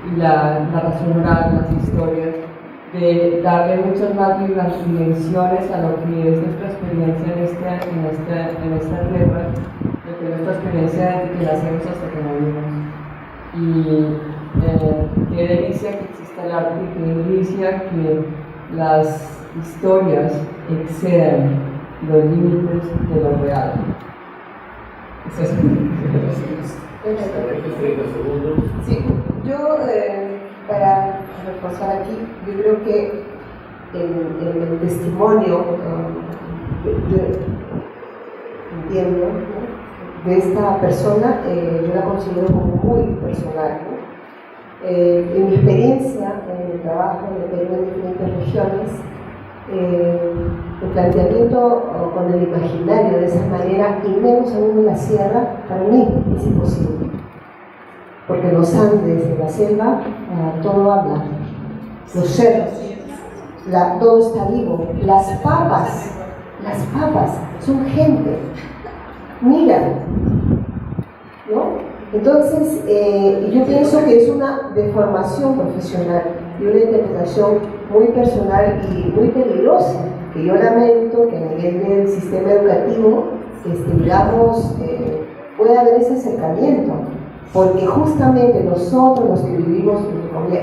y la narración oral, las historias, de darle muchas más dimensiones a lo que es nuestra experiencia en esta tierra, lo que es nuestra experiencia desde que nacemos hasta que morimos. Y qué delicia que exista el arte, qué delicia que las historias excedan los límites de lo real. Es eso. 30 segundos. Sí, yo para reforzar aquí, yo creo que el testimonio, yo entiendo, ¿no?, de esta persona, yo la considero como muy personal, ¿no? En mi experiencia, en el trabajo en el Perú en diferentes regiones, el planteamiento con el imaginario de esa manera, y menos aún en la sierra, para mí es imposible. Porque en los Andes, en la selva, todo habla. Los cerros, todo está vivo. Las papas son gente. Mira, ¿no? Entonces, yo pienso que es una deformación profesional y una interpretación muy personal y muy peligrosa, que yo lamento que a nivel del sistema educativo, digamos, pueda haber ese acercamiento, porque justamente nosotros los que vivimos,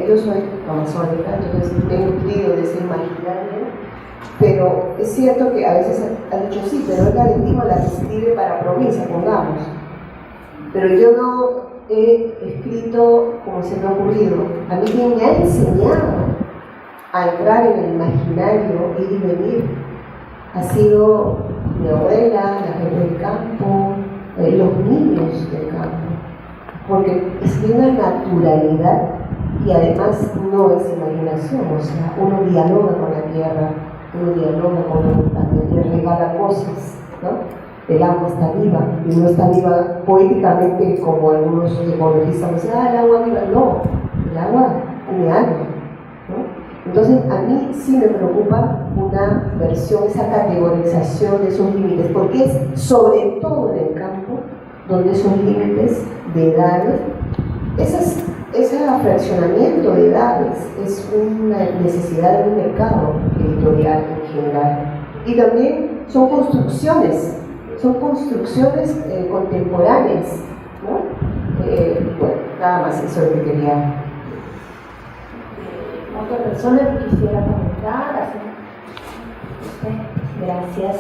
yo soy amazónica, entonces me he nutrido de ese imaginario, Pero es cierto que a veces han dicho sí, pero es la lengua la que escribe para provincia, pongamos. Pero yo no he escrito como se me ha ocurrido. A mí quien me ha enseñado a entrar en el imaginario, ir y venir, ha sido mi abuela, la gente del campo, los niños del campo, porque es de una naturalidad y además no es imaginación, o sea, uno dialoga con la tierra, uno dialoga con la montaña, le regala cosas, ¿no? El agua está viva, y no está viva poéticamente como algunos ecologistas dicen, el agua viva, no, el agua tiene alma, ¿no? Entonces a mí sí me preocupa una versión, esa categorización de esos límites, porque es sobre todo en el campo donde esos límites de edades, ese fraccionamiento de edades es una necesidad de un mercado editorial en general. Y también son construcciones contemporáneas, ¿no? Bueno, nada más eso es lo que quería. ¿Otra persona que quisiera comentar? Gracias.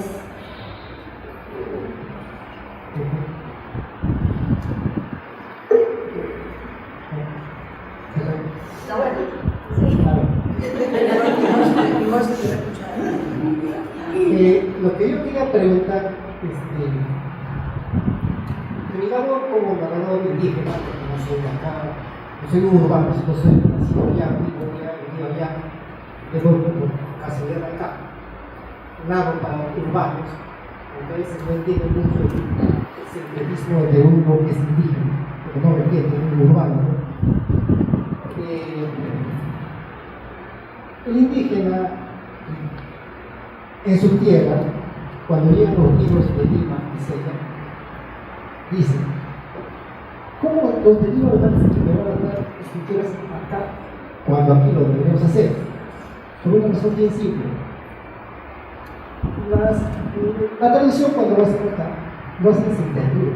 Está bueno. Lo que yo quería preguntar, mi labor como narrador indígena, porque no soy de acá, no soy urbano, no soy nacido allá, vivo allá, vengo por casualidad de acá, narro para urbanos, aunque a veces no entiendo mucho el sincretismo de uno que es indígena, porque no lo entiendo, es un urbano, ¿no? El indígena en su tierra, cuando llegan los libros de Lima y Sella, dice, ¿cómo los de Lima van a dar escrituras acá cuando aquí lo deberíamos hacer? Por una razón bien simple. La traducción cuando lo hacen acá, lo hacen sin ternura.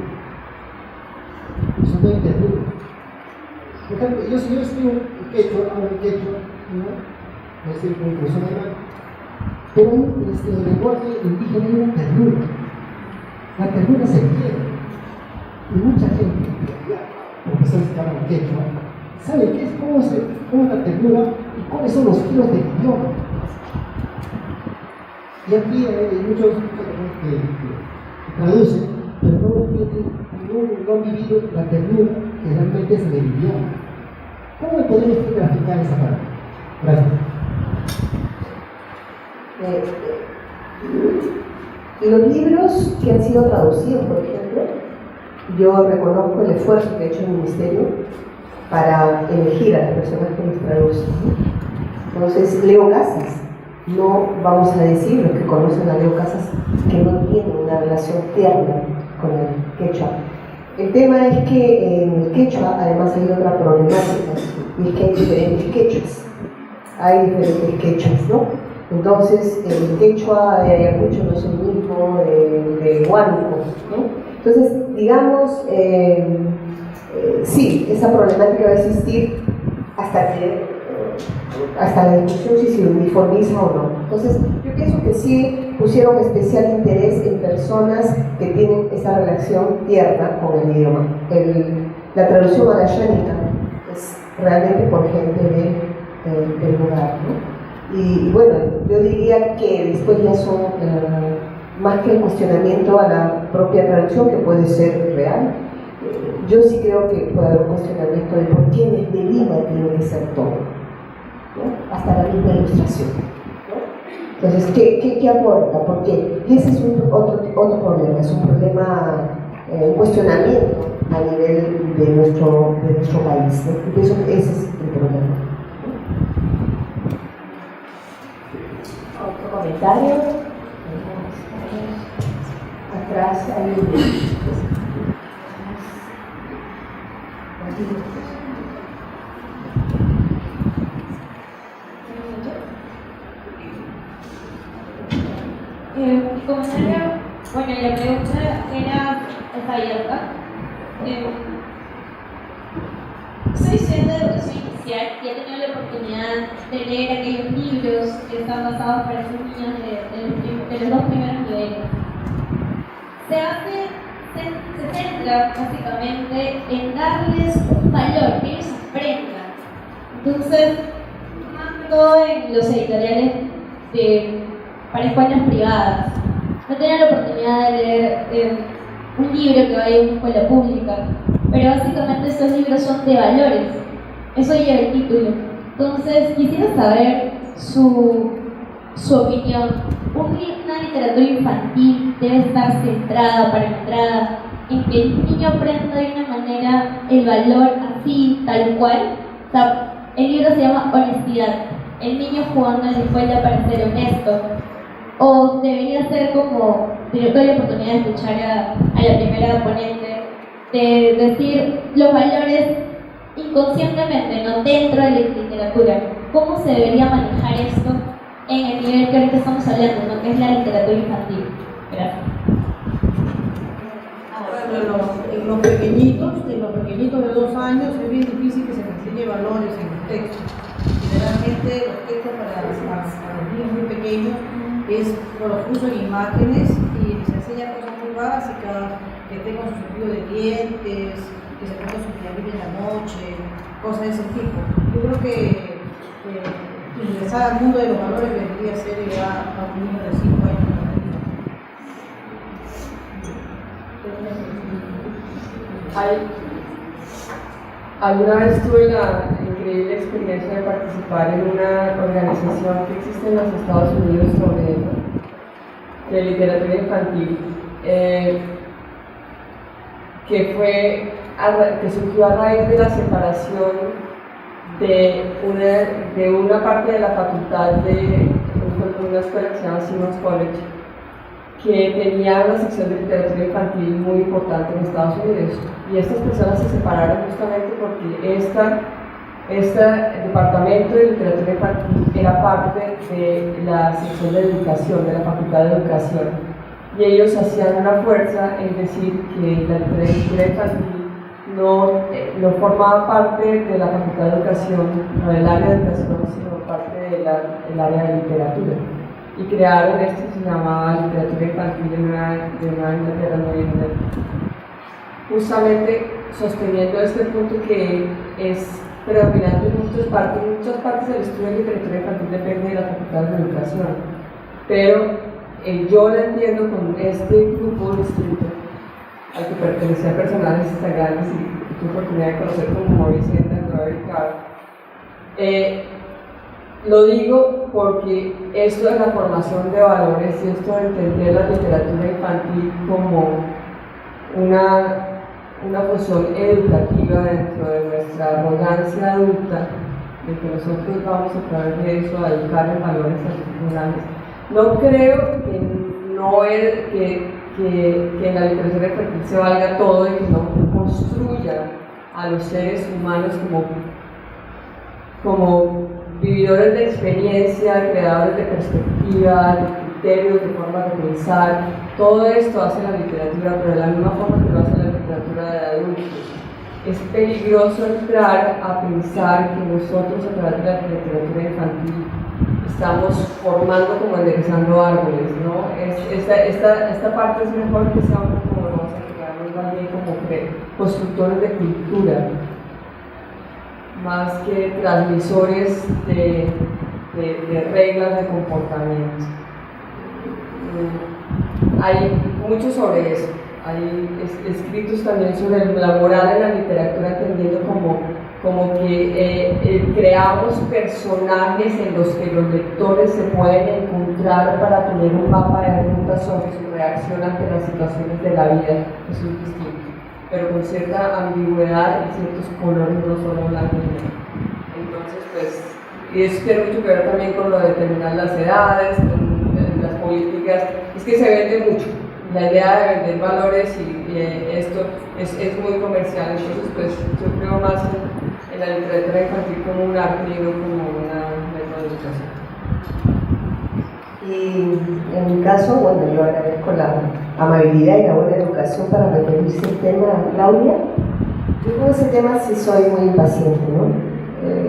Eso no hay ternura. Por ejemplo, yo escribo en quechua, hablo en quechua, no es el concurso alemán, pero en el lenguaje indígena hay una ternura. La ternura se pierde. Y mucha gente, profesores que hablan quechua, sabe qué es, cómo es la ternura y cuáles son los giros del idioma. Y aquí hay muchos que traducen, pero no han vivido la ternura que realmente es el idioma. ¿Cómo podemos graficar esa parte? Gracias. Los libros que han sido traducidos, por ejemplo, yo reconozco el esfuerzo que ha hecho el Ministerio para elegir a las personas que los traducen. Entonces, Leo Casas, no vamos a decir los que conocen a Leo Casas que no tienen una relación tierna con el quechua. El tema es que en el quechua además hay otra problemática, y es que hay diferentes quechuas. Hay diferentes quechuas, ¿no? Entonces, el quechua de Ayacucho no es el mismo de Huánuco, ¿no? Entonces, digamos, sí, esa problemática va a existir hasta la discusión si se uniformiza o no. Entonces, yo pienso que sí pusieron especial interés en personas que tienen esa relación tierna con el idioma. La traducción a la llánica es realmente por gente del lugar, ¿no? Y bueno, yo diría que después ya son más que el cuestionamiento a la propia traducción, que puede ser real. Yo sí creo que puede haber un cuestionamiento de por qué desde Lima tiene que ser todo, ¿no? Hasta la misma ilustración, ¿no? Entonces, ¿qué aporta? ¿Por qué? Y ese es otro problema, es un problema, un cuestionamiento a nivel de nuestro país, ¿no? Y pienso que ese es el problema. ¿Otro comentario? Atrás hay un... Mi comentario, bueno, la pregunta era abierta. Soy estudiante de educación inicial y he tenido la oportunidad de leer aquellos libros que están basados para esos niños de los 2 primeros niveles. Se centra básicamente en darles un valor, que ellos aprendan. Entonces, más que todo en los editoriales para escuelas privadas. No tenía la oportunidad de leer un libro que vaya a una escuela pública, pero básicamente estos libros son de valores. Eso lleva el título. Entonces, quisiera saber su opinión. Una literatura infantil debe estar centrada, parametrada en que el niño aprenda de una manera el valor así, tal cual. O sea, el libro se llama Honestidad. El niño jugando en la escuela para ser honesto. O debería ser como, yo tuve la oportunidad de escuchar a la primera ponente, de decir los valores inconscientemente, no dentro de la literatura. ¿Cómo se debería manejar esto en el nivel que ahorita estamos hablando, ¿no? Que es la literatura infantil? Gracias. En los pequeñitos de 2 años es bien difícil que se les enseñe valores en los textos. Generalmente los textos para los niños muy pequeños es profuso en imágenes y se enseña cosas muy básicas, que tengan su cepillo de dientes, que se ponga su pijamita en la noche, cosas de ese tipo. Yo creo que ingresar al mundo de los valores debería ser ya a un niño de 5 años. Alguna vez tuve la increíble experiencia de participar en una organización que existe en los Estados Unidos de literatura infantil, que surgió a raíz de la separación de una parte de la facultad de una escuela que se llama Simmons College, que tenía una sección de literatura infantil muy importante en Estados Unidos. Y estas personas se separaron justamente porque este departamento de literatura infantil era parte de la sección de educación, de la facultad de educación. Y ellos hacían una fuerza en decir que la literatura infantil no formaba parte de la facultad de educación, no del área de educación, sino parte del área de literatura. Y crearon esto que se llamaba literatura infantil de Nueva Inglaterra, justamente sosteniendo este punto que es predominante en muchas partes del estudio de literatura infantil depende de la facultad de educación, pero yo la entiendo con este grupo distrito al que pertenecía personajes tan grandes y tuve oportunidad de conocer como Maurice Ender, Robert Carr. Lo digo porque esto de la formación de valores y esto de entender la literatura infantil como una función educativa dentro de nuestra arrogancia adulta, de que nosotros vamos a través de eso a educar en valores artificiales. No creo que en la literatura infantil se valga todo y que no construya a los seres humanos como vividores de experiencia, creadores de perspectivas, de criterios, de formas de pensar. Todo esto hace la literatura, pero de la misma forma que lo hace la literatura de adultos. Es peligroso entrar a pensar que nosotros a través de la literatura infantil estamos formando como enderezando árboles, ¿no? Esta parte es mejor que seamos como vamos a quedarnos más bien como constructores de cultura, más que transmisores de reglas de comportamiento. Hay mucho sobre eso. Hay escritos también sobre la moral en la literatura, entendiendo como que creamos personajes en los que los lectores se pueden encontrar para tener un mapa de ruta sobre su reacción ante las situaciones de la vida. Eso es distinto, pero con cierta ambigüedad y ciertos colores, no solo blanco y negro. Entonces, pues, y eso tiene mucho que ver también con lo de determinar las edades, con las políticas. Es que se vende mucho. La idea de vender valores y esto es muy comercial. Entonces, pues, yo creo más en la literatura infantil como un arte y no como una método de educación. Y en mi caso, bueno, yo agradezco la amabilidad y la buena educación para referirse al tema, Claudia. Yo con ese tema sí soy muy impaciente, ¿no?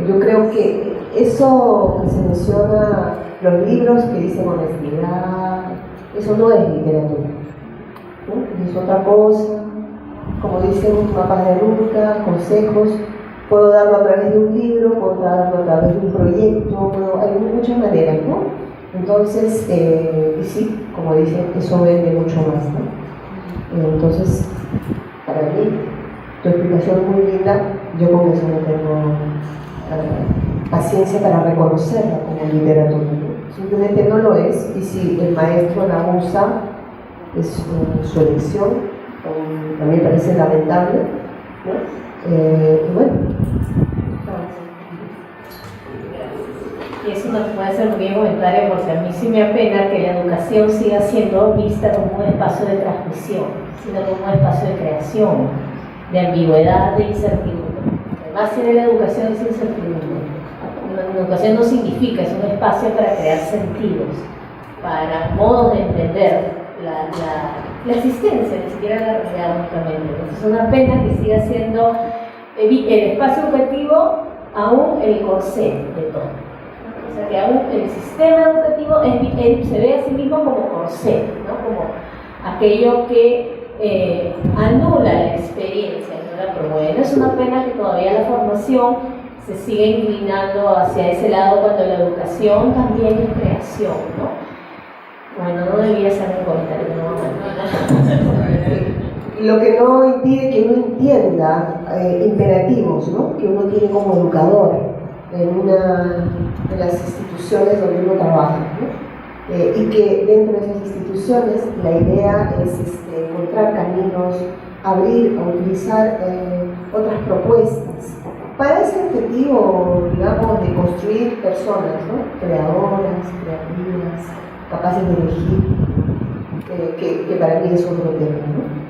yo creo que eso que se menciona, los libros que dicen honestidad, eso no es literatura, ¿no? Es otra cosa, como dicen mapas de ruta, consejos, puedo darlo a través de un libro, puedo darlo a través de un proyecto, hay muchas maneras, ¿no? Entonces, y sí, como dicen, eso vende mucho más, ¿no? Entonces, para mí, tu explicación es muy linda, yo con eso no tengo paciencia para reconocerla como literatura, ¿no? Simplemente no lo es, y si el maestro la usa, es su elección, a mí me parece lamentable, ¿no? Y bueno. Y eso no puede ser un pequeño comentario porque a mí sí me apena que la educación siga siendo vista como un espacio de transmisión, sino como un espacio de creación, de ambigüedad, de incertidumbre. Además, tiene la educación es incertidumbre. La educación no significa, es un espacio para crear sentidos, para modos de entender la existencia, ni siquiera la realidad únicamente. Entonces, es una pena que siga siendo el espacio educativo aún el corsé de todo. O sea, que aún el sistema educativo se ve a sí mismo como corsé, ¿no? Como aquello que anula la experiencia, no la promueve. Es una pena que todavía la formación se siga inclinando hacia ese lado cuando la educación también es creación, ¿no? Bueno, no debía ser un comentario, no. Lo que no impide que uno entienda imperativos, ¿no? Que uno tiene como educador en las instituciones donde uno trabaja, ¿no? Y que dentro de esas instituciones la idea es encontrar caminos, abrir a utilizar otras propuestas para ese objetivo, digamos, de construir personas, ¿no? Creadoras, creativas, capaces de elegir, que para mí es otro tema, ¿no?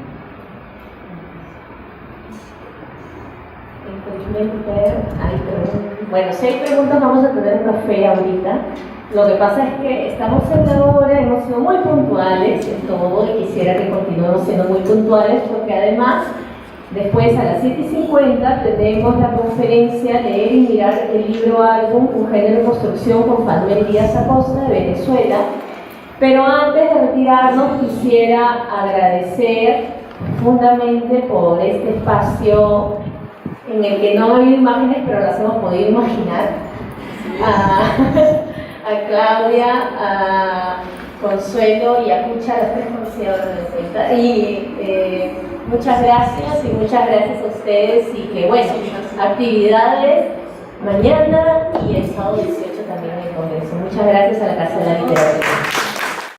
Bueno, si hay preguntas vamos a tener un café ahorita. Lo que pasa es que estamos en la hora, hemos sido muy puntuales en todo y quisiera que continuemos siendo muy puntuales porque además después a las 7:50 tenemos la conferencia Leer y Mirar el libro álbum Un género en construcción con Manuel Díaz Acosta de Venezuela. Pero antes de retirarnos quisiera agradecer profundamente por este espacio en el que no ha habido imágenes, pero las hemos podido imaginar. A Claudia, a Consuelo y a Cucha, las tres conocidas de cuenta. Y muchas gracias y muchas gracias a ustedes. Y que bueno, actividades mañana y el sábado 18 también en el Congreso. Muchas gracias a la Casa de la Literatura.